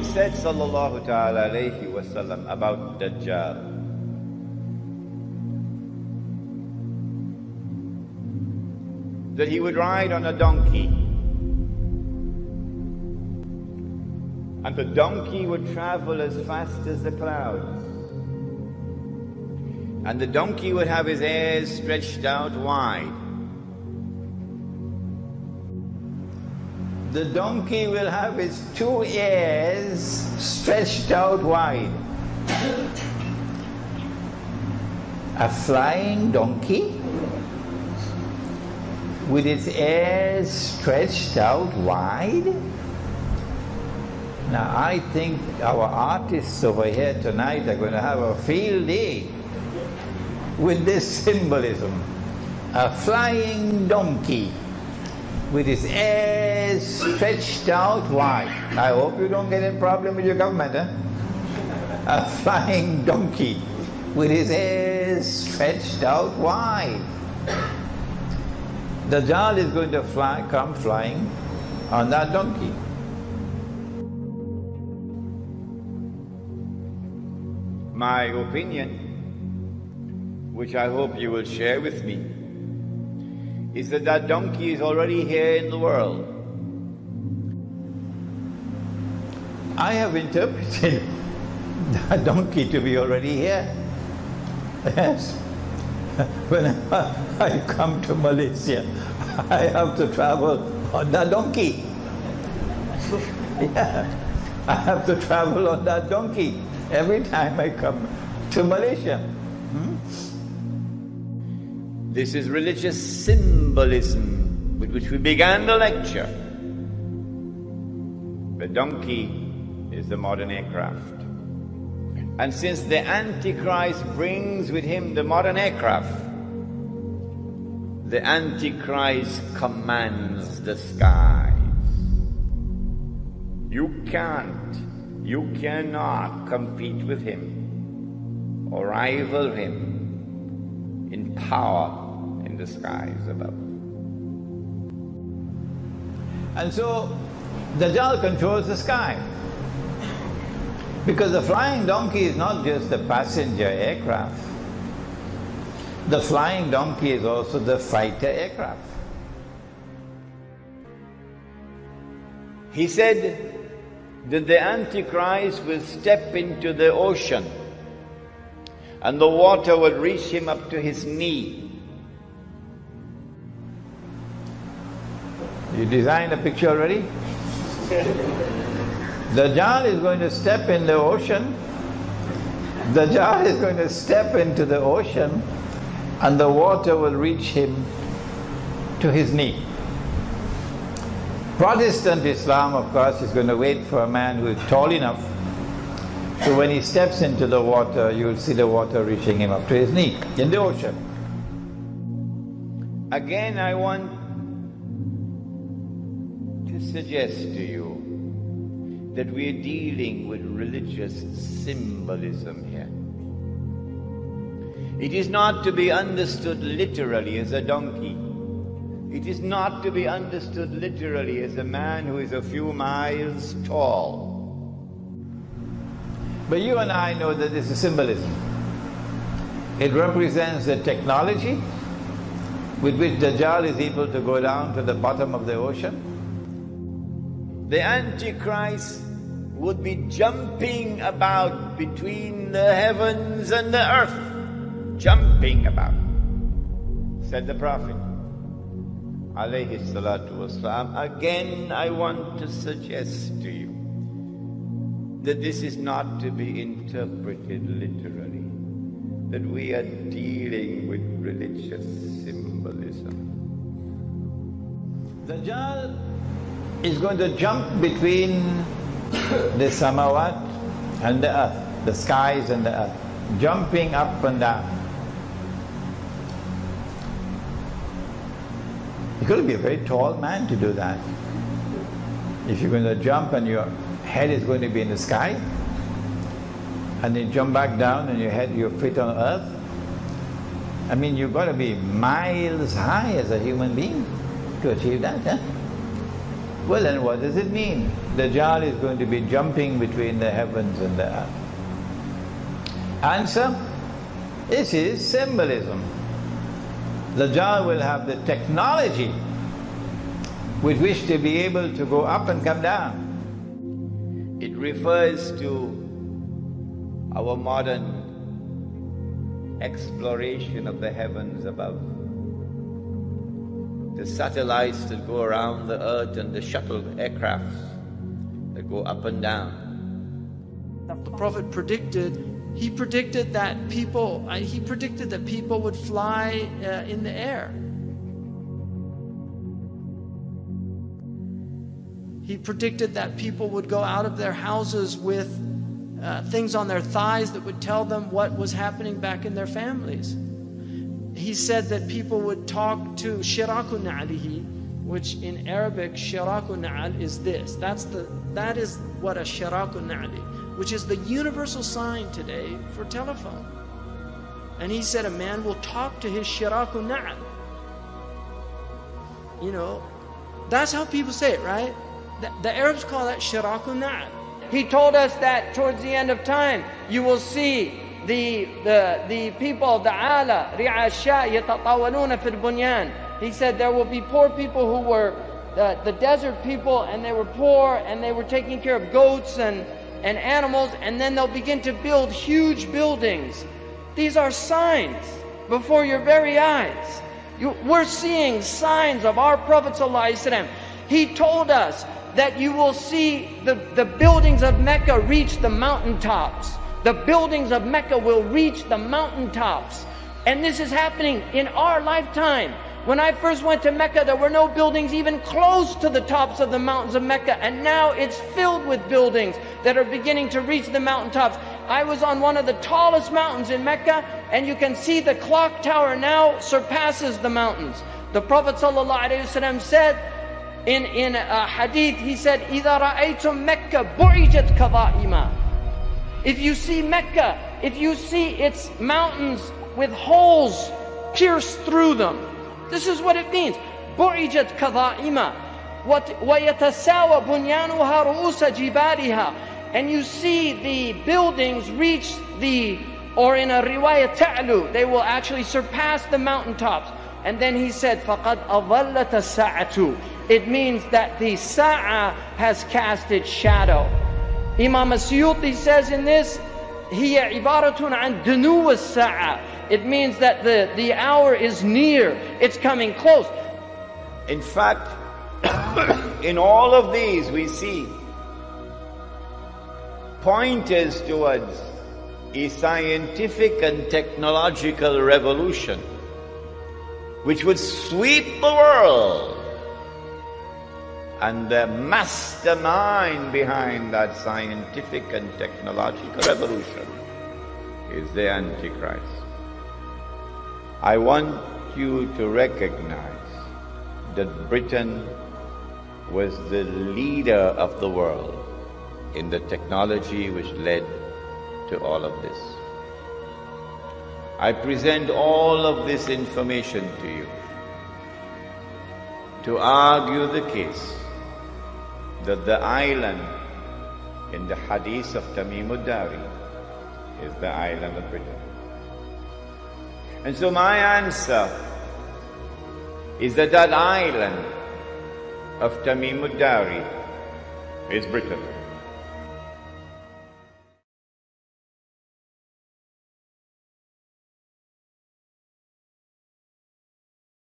Prophet said sallallahu ta'ala alayhi wa sallam about Dajjal, that he would ride on a donkey, and the donkey would travel as fast as the clouds, and the donkey would have his ears stretched out wide. The donkey will have its two ears stretched out wide. A flying donkey with its ears stretched out wide? Now I think our artists over here tonight are going to have a field day with this symbolism. A flying donkey with its ears stretched out wide. I hope you don't get a problem with your government, eh? A flying donkey with his ears stretched out wide. Dajjal is going to come flying on that donkey. My opinion, which I hope you will share with me, is that that donkey is already here in the world. I have interpreted that donkey to be already here. Yes. Whenever I come to Malaysia, I have to travel on that donkey. Yeah, I have to travel on that donkey every time I come to Malaysia. This is religious symbolism with which we began the lecture. The donkey is the modern aircraft. And since the Antichrist brings with him the modern aircraft, the Antichrist commands the skies. You cannot compete with him or rival him in power in the skies above. And so Dajjal controls the sky, because the flying donkey is not just a passenger aircraft. The flying donkey is also the fighter aircraft. He said that the Antichrist will step into the ocean and the water will reach him up to his knee. You designed a picture already? Dajjal is going to step in the ocean. Dajjal is going to step into the ocean and the water will reach him to his knee. Protestant Islam, of course, is going to wait for a man who is tall enough, so when he steps into the water, you will see the water reaching him up to his knee in the ocean. Again, I want to suggest to you that we are dealing with religious symbolism here. It is not to be understood literally as a donkey. It is not to be understood literally as a man who is a few miles tall. But you and I know that this is symbolism. It represents the technology with which Dajjal is able to go down to the bottom of the ocean. The Antichrist would be jumping about between the heavens and the earth. Jumping about, said the Prophet alayhi salatu wasalam. Again, I want to suggest to you that this is not to be interpreted literally, that we are dealing with religious symbolism. Dajjal is going to jump between the samawat and the earth, the skies and the earth, jumping up and down. You've got to be a very tall man to do that. If you're going to jump and your head is going to be in the sky, and then jump back down and your feet on earth, I mean, you've got to be miles high as a human being to achieve that, huh? Well, then what does it mean? Dajjal is going to be jumping between the heavens and the earth. Answer, this is symbolism. Dajjal will have the technology with which to be able to go up and come down. It refers to our modern exploration of the heavens above. The satellites that go around the earth and the shuttle aircrafts that go up and down. The Prophet predicted that people would fly in the air. He predicted that people would go out of their houses with things on their thighs that would tell them what was happening back in their families. He said that people would talk to shiraku na'alihi, which in Arabic, shiraku na'al is this. That is what a shiraku na'ali, which is the universal sign today for telephone. And he said a man will talk to his shiraku na'al. You know, that's how people say it, right? The Arabs call that shiraku na'al. He told us that towards the end of time, you will see the people, the ala, ri'asha, yatatawaluna fil bunyan. He said there will be poor people who were the desert people, and they were poor, and they were taking care of goats and animals, and then they'll begin to build huge buildings. These are signs before your very eyes. We're seeing signs of our Prophet ﷺ. He told us that you will see the buildings of Mecca reach the mountaintops. The buildings of Mecca will reach the mountaintops. And this is happening in our lifetime. When I first went to Mecca, there were no buildings even close to the tops of the mountains of Mecca. And now it's filled with buildings that are beginning to reach the mountaintops. I was on one of the tallest mountains in Mecca, and you can see the clock tower now surpasses the mountains. The Prophet ﷺ said, in a hadith, he said, إِذَا رَأَيْتُمْ مَكَّةَ بُعِجَتْ كَظَائِمًا. If you see Mecca, if you see its mountains with holes pierced through them, this is what it means. بُعِجَتْ كَظَائِمًا وَيَتَسَاوَى بُنْيَانُهَا رُؤُوسَ جِبَالِهَا. And you see the buildings reach or in a riwayah ta'lu, they will actually surpass the mountaintops. And then he said, فَقَدْ أَظَلَّتَ السَّاعَةُ. It means that the sa'a has cast its shadow. Imam As-Suyuti says in this, هِيَ عِبَارَةٌ عَنْ دُنُوَ السَّاعَةِ. It means that the hour is near, it's coming close. In fact, in all of these we see pointers towards a scientific and technological revolution which would sweep the world. And the mastermind behind that scientific and technological revolution is the Antichrist. I want you to recognize that Britain was the leader of the world in the technology which led to all of this. I present all of this information to you to argue the case that the island in the hadith of Tamim ad-Dari is the island of Britain. And so my answer is that that island of Tamim ad-Dari is Britain.